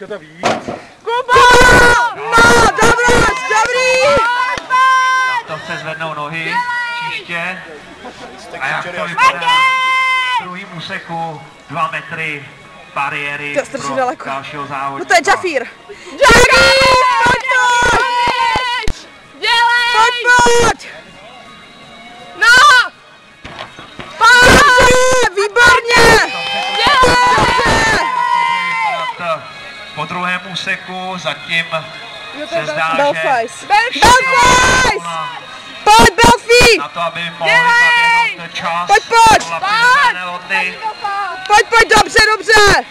chcete víc? Kubo! No, dobrý! To chce zvednout nohy, příště. A jak to vypadá v druhým úseku, 2 metry bariéry to je strašně pro daleko. dalšího závodníka. No to je Jafír! Jafír! Pojď! No! Dobře, výborně! Po druhém úseku zatím se zdá, že Belfast! Pojď, Belfí! na to, aby mohli zaběhnout čas. Pojď! Pojď, dobře!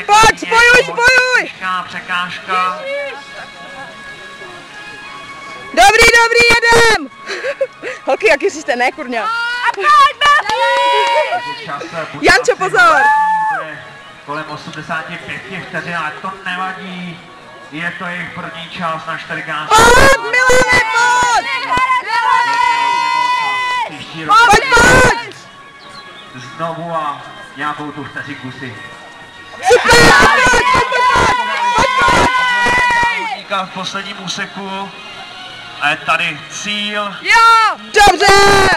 Pojď, spojuj! Překážka. Dobrý, jedem! Holky, jaký jste, ne, kurňa? Jančo, pozor! Kolem 85 vteřin, ale to nevadí. Je to jejich první čas na 4x. Pojď, Milane, pojď! Pojď! Znovu a nějakou tu vteřinku si. Super! V posledním úseku. A je tady cíl. Dobře!